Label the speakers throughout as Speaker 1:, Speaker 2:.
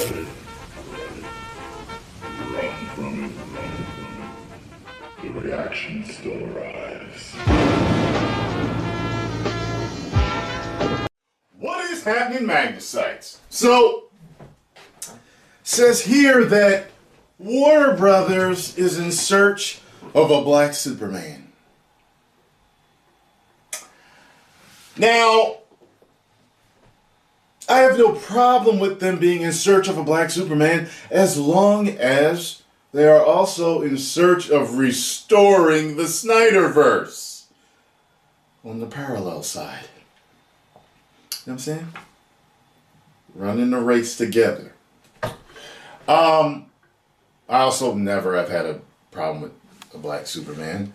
Speaker 1: Run from it. The reaction still arrives. What is happening, Magnus sites? So, says here that Warner Brothers is in search of a black Superman. Now, I have no problem with them being in search of a black Superman as long as they are also in search of restoring the Snyderverse on the parallel side. You know what I'm saying? Running the race together. I also never have had a problem with a black Superman.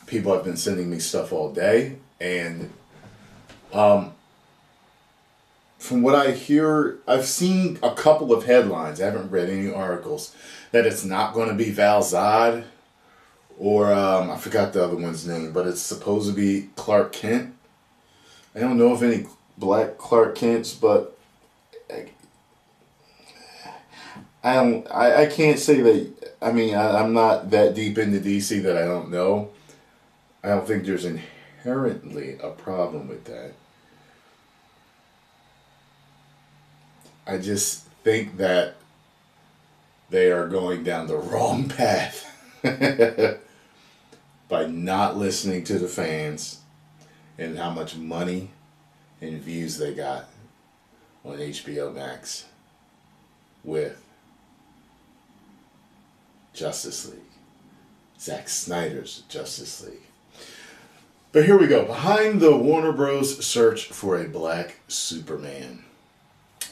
Speaker 1: People have been sending me stuff all day, and from what I hear, I've seen a couple of headlines. I haven't read any articles that it's not going to be Val Zod or I forgot the other one's name, but it's supposed to be Clark Kent. I don't know of any black Clark Kents, but I can't say that. I mean, I'm not that deep into DC that I don't know. I don't think there's inherently a problem with that. I just think that they are going down the wrong path by not listening to the fans and how much money and views they got on HBO Max with Justice League. Zack Snyder's Justice League. But here we go. Behind the Warner Bros. Search for a black Superman.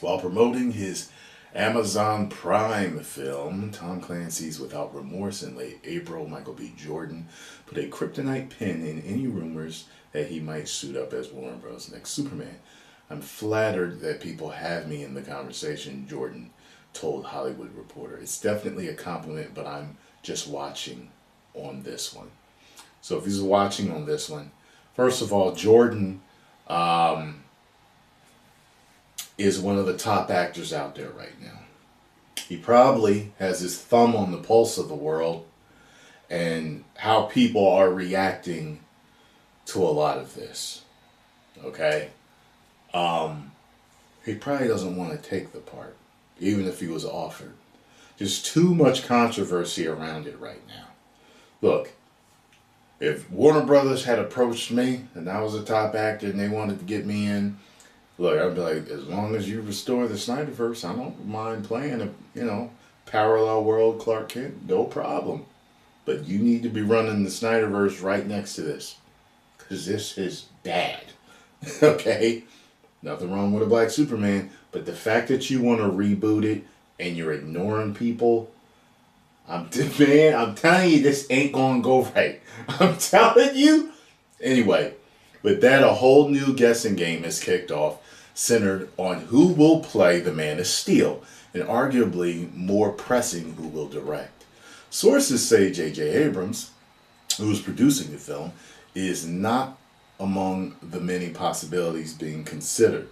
Speaker 1: While promoting his Amazon Prime film, Tom Clancy's Without Remorse, in late April, Michael B. Jordan put a kryptonite pin in any rumors that he might suit up as Warner Bros. Next Superman. I'm flattered that people have me in the conversation, Jordan told Hollywood Reporter. It's definitely a compliment, but I'm just watching on this one. So if he's watching on this one, first of all, Jordan is one of the top actors out there right now. He probably has his thumb on the pulse of the world and how people are reacting to a lot of this. Okay? He probably doesn't want to take the part, even if he was offered. There's too much controversy around it right now. Look, if Warner Brothers had approached me and I was a top actor and they wanted to get me in, look, I'd be like, as long as you restore the Snyderverse, I don't mind playing a, parallel world Clark Kent, no problem. But you need to be running the Snyderverse right next to this, because this is bad. Okay? Nothing wrong with a black Superman, but the fact that you want to reboot it and you're ignoring people, I'm telling you, this ain't gonna go right. I'm telling you. Anyway, with that, a whole new guessing game is kicked off, centered on who will play the Man of Steel, and arguably more pressing, who will direct. Sources say J.J. Abrams, who is producing the film, is not among the many possibilities being considered.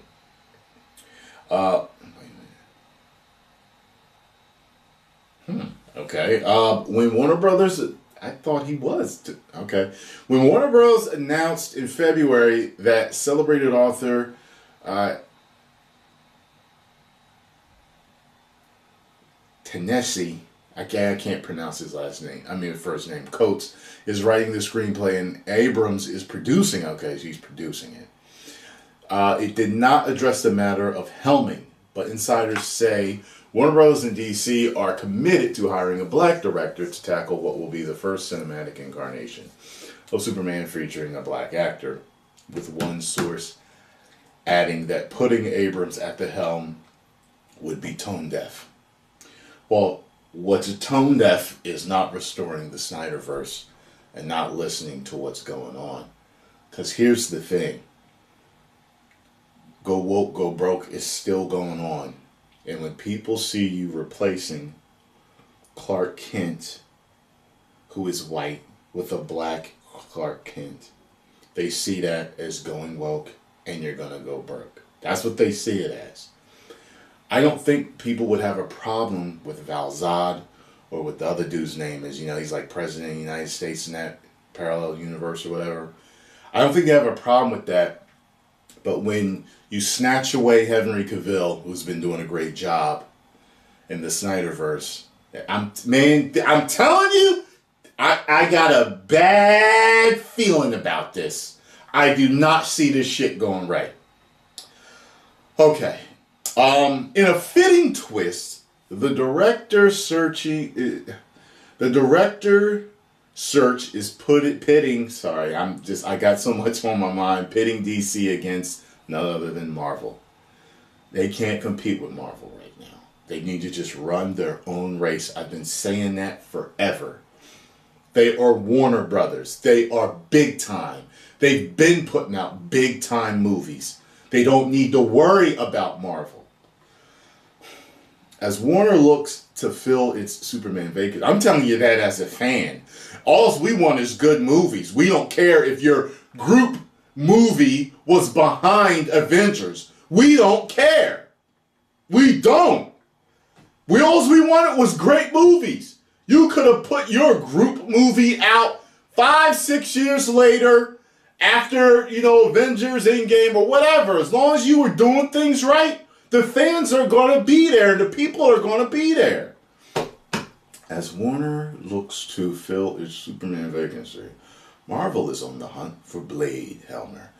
Speaker 1: Okay. When Warner Brothers, I thought he was. Okay. When Warner Bros. Announced in February that celebrated author Tennessee, I can't pronounce his first name, Coates, is writing the screenplay and Abrams is producing, he's producing it. It did not address the matter of helming, but insiders say Warner Bros. And DC are committed to hiring a black director to tackle what will be the first cinematic incarnation of Superman featuring a black actor, with one source adding that putting Abrams at the helm would be tone deaf. Well, what's tone deaf is not restoring the Snyderverse and not listening to what's going on. Because here's the thing. Go woke, go broke is still going on. And when people see you replacing Clark Kent, who is white, with a black Clark Kent, they see that as going woke and you're going to go broke. That's what they see it as. I don't think people would have a problem with Val Zod or what the other dude's name is. You know, he's like president of the United States in that parallel universe or whatever. I don't think they have a problem with that. But when you snatch away Henry Cavill, who's been doing a great job in the Snyderverse, I'm telling you, I got a bad feeling about this. I do not see this shit going right. Okay. In a fitting twist, the director search is pitting. Sorry, I got so much on my mind. Pitting DC against none other than Marvel. They can't compete with Marvel right now. They need to just run their own race. I've been saying that forever. They are Warner Brothers. They are big time. They've been putting out big time movies. They don't need to worry about Marvel. As Warner looks to fill its Superman vacancy, I'm telling you that as a fan. All we want is good movies. We don't care if your group movie was behind Avengers. We don't care. We don't. All we wanted was great movies. You could have put your group movie out 5-6 years later after, Avengers Endgame or whatever. As long as you were doing things right, the fans are going to be there and the people are going to be there. As Warner looks to fill its Superman vacancy, Marvel is on the hunt for Blade Helmer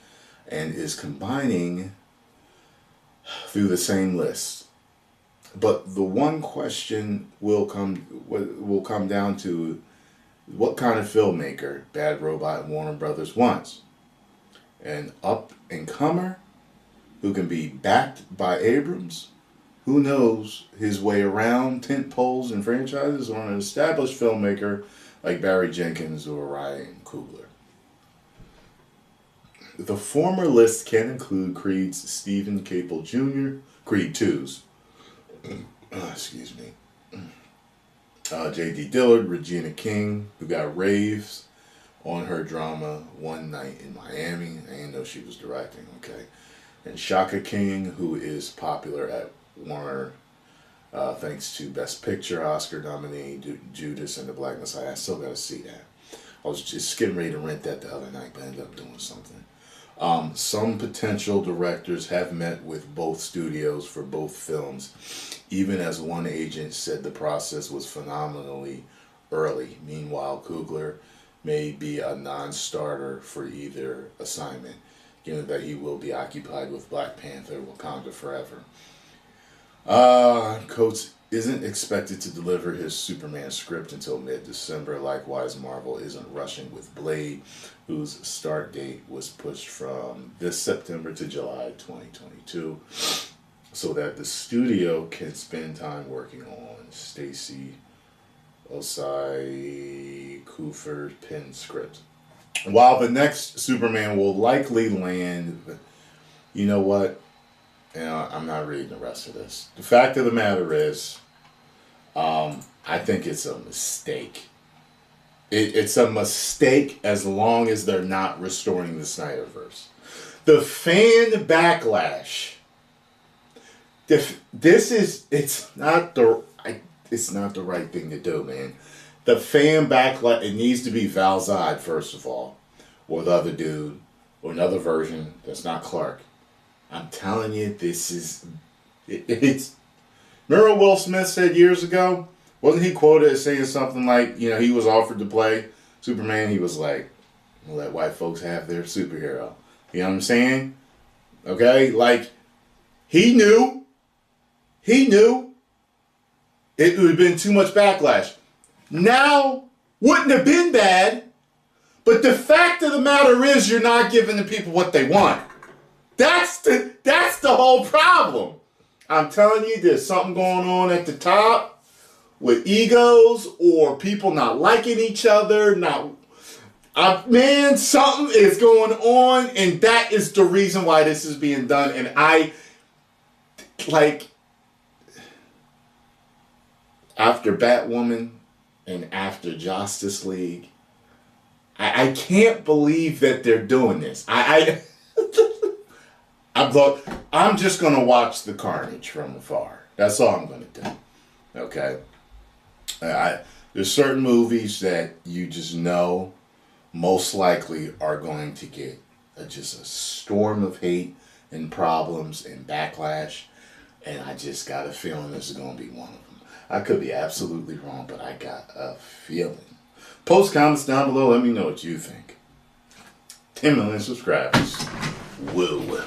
Speaker 1: and is combining through the same list. But the one question will come down to what kind of filmmaker Bad Robot and Warner Brothers wants. An up-and-comer who can be backed by Abrams, who knows his way around tent poles and franchises, or an established filmmaker like Barry Jenkins or Ryan Coogler. The former list can include Creed's Stephen Caple Jr., Creed 2's, excuse me, J.D. Dillard, Regina King, who got raves on her drama One Night in Miami. I didn't know she was directing, okay. And Shaka King, who is popular at Warner thanks to Best Picture Oscar nominee Judas and the Black Messiah. I still got to see that. I was just getting ready to rent that the other night, but I ended up doing something. Some potential directors have met with both studios for both films, even as one agent said the process was phenomenally early. Meanwhile, Coogler may be a non-starter for either assignment, given that he will be occupied with Black Panther, Wakanda Forever. Coates isn't expected to deliver his Superman script until mid-December. Likewise, Marvel isn't rushing with Blade, whose start date was pushed from this September to July 2022, so that the studio can spend time working on Stacey Osei Kuffer's pen script. While the next Superman will likely land, you know what? I'm not reading the rest of this. The fact of the matter is, I think it's a mistake. It's a mistake as long as they're not restoring the Snyderverse. The fan backlash. It's not the right thing to do, man. The fan backlash, it needs to be Val Zod, first of all, or the other dude, or another version that's not Clark. I'm telling you, it's... Remember what Will Smith said years ago? Wasn't he quoted as saying something like, he was offered to play Superman, he was like, let white folks have their superhero. You know what I'm saying? Okay? Like, he knew it would have been too much backlash. Now, wouldn't have been bad, but the fact of the matter is you're not giving the people what they want. That's the whole problem. I'm telling you, there's something going on at the top with egos or people not liking each other. Something is going on, and that is the reason why this is being done. And after Batwoman and after Justice League, I can't believe that they're doing this. I'm just going to watch the carnage from afar. That's all I'm going to do. Okay? There's certain movies that you just know most likely are going to get just a storm of hate and problems and backlash. And I just got a feeling this is going to be one of them. I could be absolutely wrong, but I got a feeling. Post comments down below. Let me know what you think. 10 million subscribers. Woo.